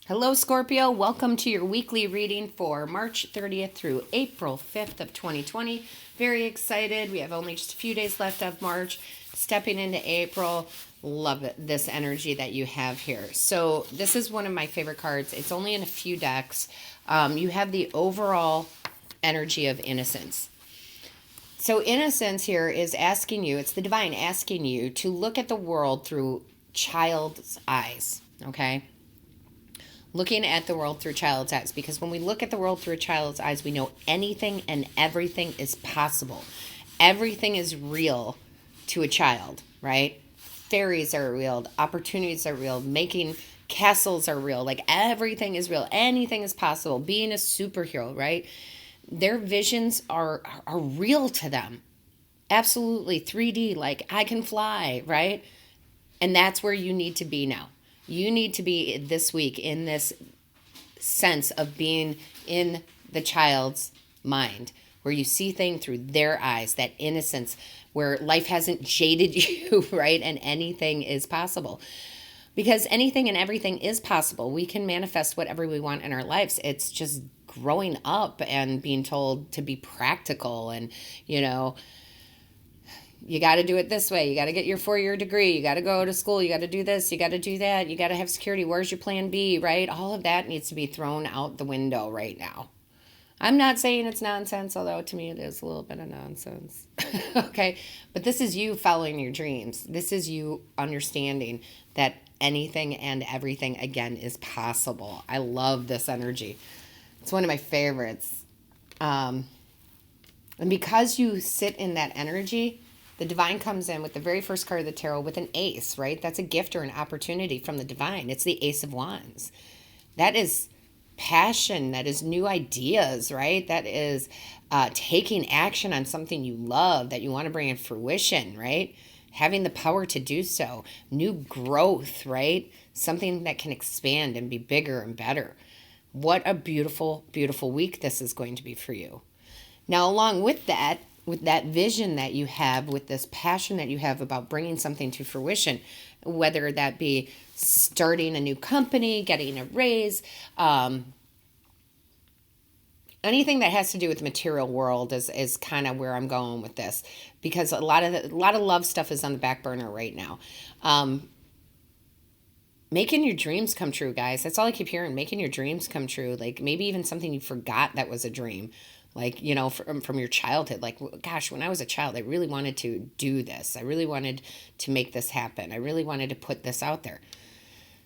Hello, Scorpio. Welcome to your weekly reading for March 30th through April 5th of 2020. Very excited. We have only just a few days left of March. Stepping into April. Love it, this energy that you have here. So this is one of my favorite cards. It's only in a few decks. You have the overall energy of innocence. So innocence here is asking you, it's the divine asking you to look at the world through child's eyes, okay? Looking at the world through child's eyes, because when we look at the world through a child's eyes, we know anything and everything is possible. Everything is real to a child, right? Fairies are real, opportunities are real, making castles are real, like everything is real, anything is possible. Being a superhero, right? Their visions are real to them. Absolutely 3D, like I can fly, right? And that's where you need to be now. You need to be this week in this sense of being in the child's mind, where you see things through their eyes, that innocence, where life hasn't jaded you, right? And anything is possible. Because anything and everything is possible. We can manifest whatever we want in our lives. It's just growing up and being told to be practical and, you got to do it this way. You got to get your 4-year degree. You got to go to school. You got to do this. You got to do that. You got to have security. Where's your plan B, right? All of that needs to be thrown out the window right now. I'm not saying it's nonsense, although to me it is a little bit of nonsense. Okay? But this is you following your dreams. This is you understanding that anything and everything, again, is possible. I love this energy. It's one of my favorites. And because you sit in that energy, the divine comes in with the very first card of the tarot with an ace, right? That's a gift or an opportunity from the divine. It's the Ace of Wands. That is passion. That is new ideas, right? That is taking action on something you love that you want to bring in fruition, right? Having the power to do so. New growth, right? Something that can expand and be bigger and better. What a beautiful, beautiful week this is going to be for you. Now, along with that vision that you have, with this passion that you have about bringing something to fruition, whether that be starting a new company, getting a raise, anything that has to do with the material world is kind of where I'm going with this, because a lot of love stuff is on the back burner right now. Making your dreams come true, guys. That's all I keep hearing. Making your dreams come true. Like maybe even something you forgot that was a dream. Like, from your childhood. Like, gosh, when I was a child, I really wanted to do this. I really wanted to make this happen. I really wanted to put this out there.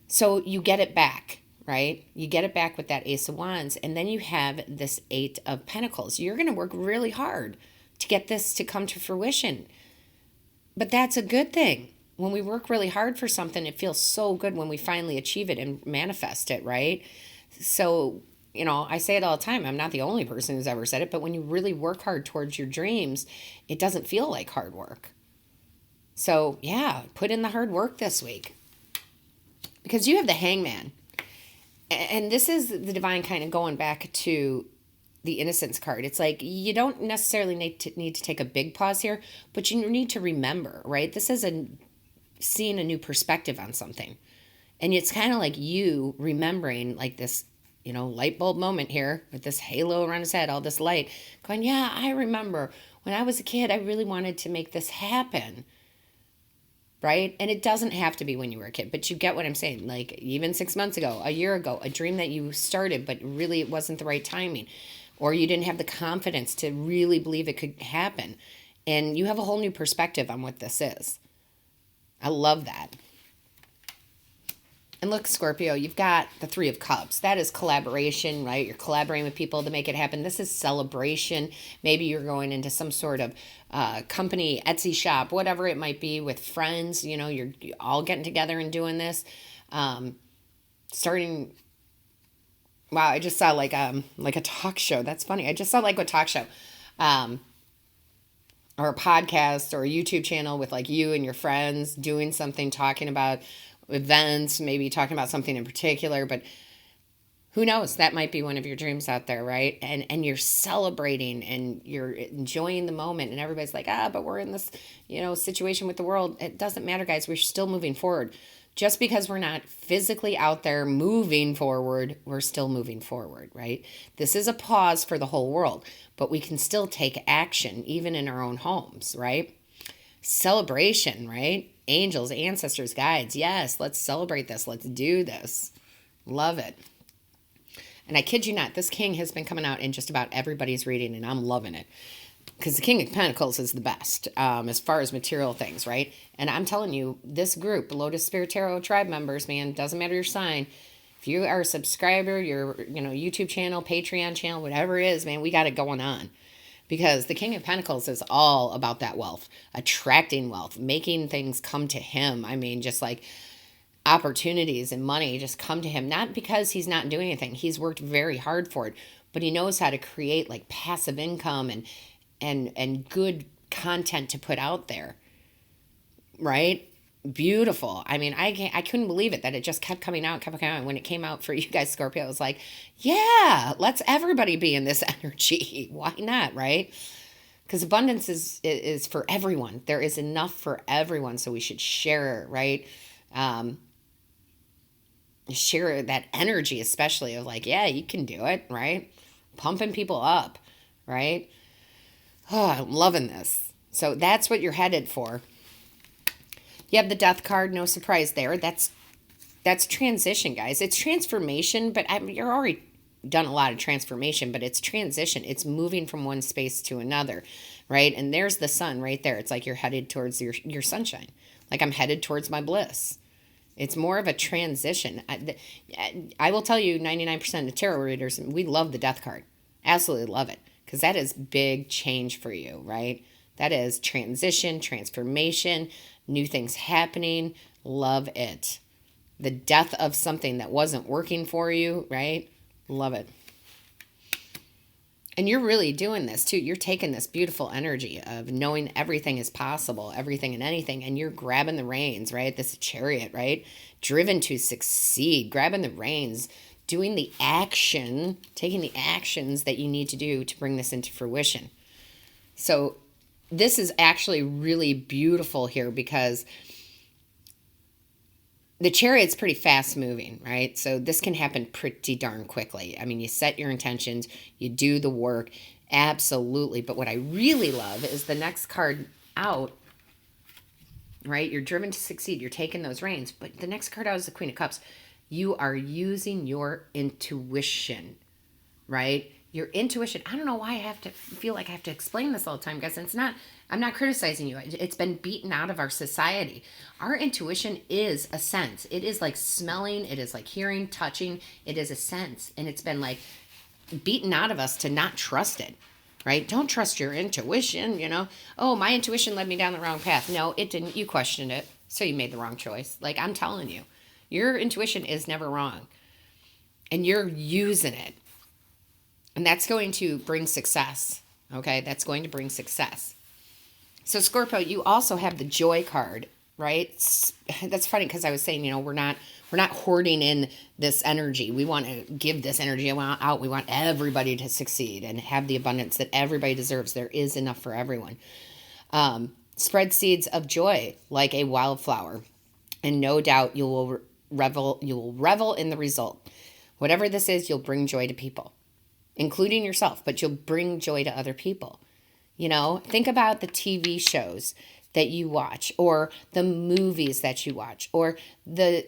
So you get it back, right? You get it back with that Ace of Wands. And then you have this Eight of Pentacles. You're going to work really hard to get this to come to fruition. But that's a good thing. When we work really hard for something, it feels so good when we finally achieve it and manifest it, right? So, I say it all the time. I'm not the only person who's ever said it, but when you really work hard towards your dreams, it doesn't feel like hard work. So, yeah, put in the hard work this week. Because you have the Hangman. And this is the divine kind of going back to the Innocence card. It's like you don't necessarily need to take a big pause here, but you need to remember, right? This is seeing a new perspective on something. And it's kind of like you remembering like this, light bulb moment here with this halo around his head, all this light, going, yeah, I remember when I was a kid, I really wanted to make this happen, right? And it doesn't have to be when you were a kid, but you get what I'm saying. Like even 6 months ago, a year ago, a dream that you started, but really it wasn't the right timing, or you didn't have the confidence to really believe it could happen. And you have a whole new perspective on what this is. I love that. And look, Scorpio, you've got the Three of Cups. That is collaboration, right? You're collaborating with people to make it happen. This is celebration. Maybe you're going into some sort of company, Etsy shop, whatever it might be, with friends. You're all getting together and doing this. Starting, wow, I just saw like a talk show. That's funny. I just saw like a talk show. Or a podcast or a YouTube channel with like you and your friends doing something, talking about events, maybe talking about something in particular, but who knows? That might be one of your dreams out there, right? And you're celebrating and you're enjoying the moment, and everybody's like, but we're in this, situation with the world. It doesn't matter, guys. We're still moving forward. Just because we're not physically out there moving forward, we're still moving forward, right? This is a pause for the whole world, but we can still take action even in our own homes, right? Celebration, right? Angels, ancestors, guides. Yes, let's celebrate this. Let's do this. Love it. And I kid you not, this king has been coming out in just about everybody's reading, and I'm loving it. Because the King of Pentacles is the best as far as material things, right? And I'm telling you, this group, Lotus Spirit Tarot tribe members, man, doesn't matter your sign. If you are a subscriber, your YouTube channel, Patreon channel, whatever it is, man, we got it going on. Because the King of Pentacles is all about that wealth, attracting wealth, making things come to him. I mean, just like opportunities and money just come to him. Not because he's not doing anything. He's worked very hard for it. But he knows how to create like passive income and good content to put out there, right? Beautiful. I mean, I couldn't believe it that it just kept coming out. And when it came out for you guys, Scorpio, I was like, yeah, let's everybody be in this energy. Why not, right? Because abundance is for everyone. There is enough for everyone, so we should share, right? Share that energy, especially of like, yeah, you can do it, right? Pumping people up, right? Oh, I'm loving this. So that's what you're headed for. You have the Death card, no surprise there. That's transition, guys. It's transformation, but you're already done a lot of transformation, but it's transition. It's moving from one space to another, right? And there's the sun right there. It's like you're headed towards your sunshine. Like I'm headed towards my bliss. It's more of a transition. I will tell you, 99% of tarot readers, we love the Death card. Absolutely love it. Because that is big change for you, right? That is transition, transformation, new things happening. Love it. The death of something that wasn't working for you, right? Love it. And you're really doing this too. You're taking this beautiful energy of knowing everything is possible, everything and anything, and you're grabbing the reins, right? This chariot, right? Driven to succeed, grabbing the reins, doing the action, taking the actions that you need to do to bring this into fruition. So this is actually really beautiful here because the chariot's pretty fast moving, right? So this can happen pretty darn quickly. I mean, you set your intentions, you do the work, absolutely. But what I really love is the next card out, right? You're driven to succeed. You're taking those reins. But the next card out is the Queen of Cups. You are using your intuition, right? Your intuition. I don't know why I feel like I have to explain this all the time, guys. And I'm not criticizing you. It's been beaten out of our society. Our intuition is a sense. It is like smelling. It is like hearing, touching. It is a sense. And it's been like beaten out of us to not trust it, right? Don't trust your intuition, Oh, my intuition led me down the wrong path. No, it didn't. You questioned it. So you made the wrong choice. Like I'm telling you. Your intuition is never wrong. And you're using it. And that's going to bring success. Okay? That's going to bring success. So Scorpio, you also have the Joy card, right? That's funny because I was saying, we're not hoarding in this energy. We want to give this energy out. We want everybody to succeed and have the abundance that everybody deserves. There is enough for everyone. Spread seeds of joy like a wildflower. And no doubt you will revel in the result. Whatever this is, you'll bring joy to people, including yourself, but you'll bring joy to other people. Think about the TV shows that you watch or the movies that you watch or the,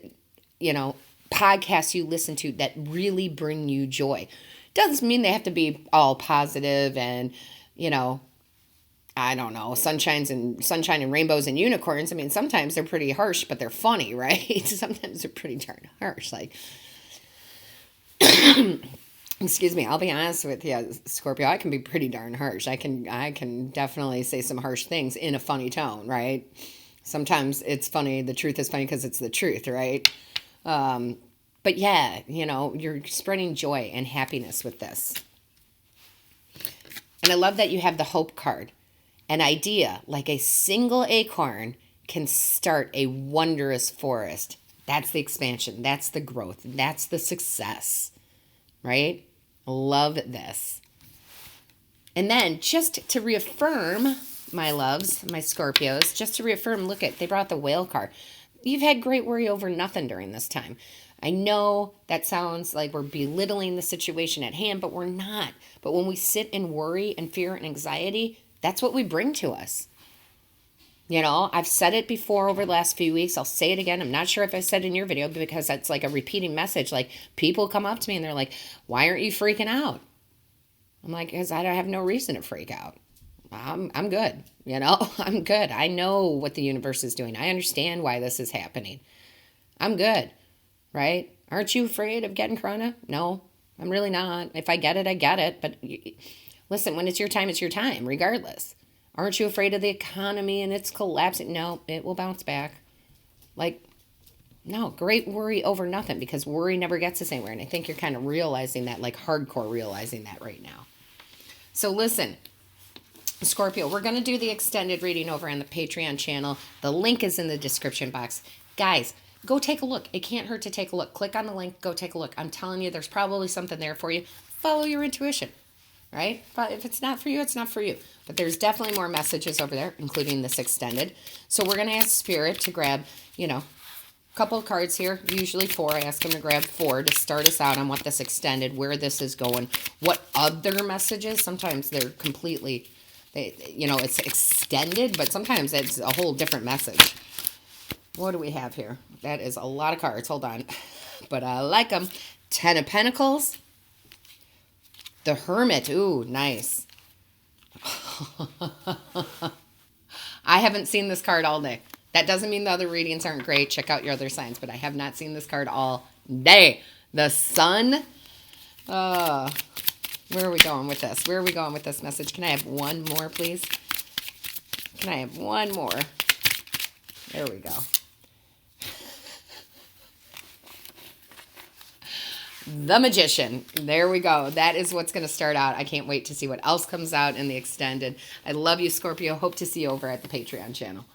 podcasts you listen to that really bring you joy. Doesn't mean they have to be all positive and, I don't know, sunshine and rainbows and unicorns. I mean, sometimes they're pretty harsh, but they're funny, right? Sometimes they're pretty darn harsh. Like, excuse me, I'll be honest with you, Scorpio, I can be pretty darn harsh. I can definitely say some harsh things in a funny tone, right? Sometimes it's funny. The truth is funny because it's the truth, right? But yeah, you're spreading joy and happiness with this. And I love that you have the Hope card. An idea like a single acorn can start a wondrous forest. That's the expansion. That's the growth. That's the success, right? Love this. And then just to reaffirm, my loves, my Scorpios, just to reaffirm, look at, they brought the Whale card. you've had great worry over nothing during this time. I know that sounds like we're belittling the situation at hand, but we're not. But when we sit in worry and fear and anxiety, that's what we bring to us. You know, I've said it before over the last few weeks. I'll say it again. I'm not sure if I said it in your video because that's like a repeating message. Like, people come up to me and they're like, why aren't you freaking out? I'm like, because I don't have no reason to freak out. I'm good. You know, I'm good. I know what the universe is doing. I understand why this is happening. I'm good. Right? Aren't you afraid of getting corona? No, I'm really not. If I get it, I get it. But listen, when it's your time, regardless. Aren't you afraid of the economy and it's collapsing? No, it will bounce back. Like, no, great worry over nothing, because worry never gets us anywhere. And I think you're kind of realizing that, like hardcore realizing that right now. So listen, Scorpio, we're going to do the extended reading over on the Patreon channel. The link is in the description box. Guys, go take a look. It can't hurt to take a look. Click on the link. Go take a look. I'm telling you, there's probably something there for you. Follow your intuition. Right? But if it's not for you, it's not for you. But there's definitely more messages over there, including this extended. So we're going to ask Spirit to grab, you know, a couple of cards here, usually 4. I ask them to grab 4 to start us out on what this extended, where this is going, what other messages. Sometimes they're completely, you know, it's extended, but sometimes it's a whole different message. What do we have here? That is a lot of cards. Hold on. But I like them. 10 of Pentacles. The Hermit. Ooh, nice. I haven't seen this card all day. That doesn't mean the other readings aren't great. Check out your other signs, but I have not seen this card all day. The Sun. Where are we going with this? Where are we going with this message? Can I have one more, please? Can I have one more? There we go. The Magician. There we go. That is what's going to start out. I can't wait to see what else comes out in the extended. I love you, Scorpio. Hope to see you over at the Patreon channel.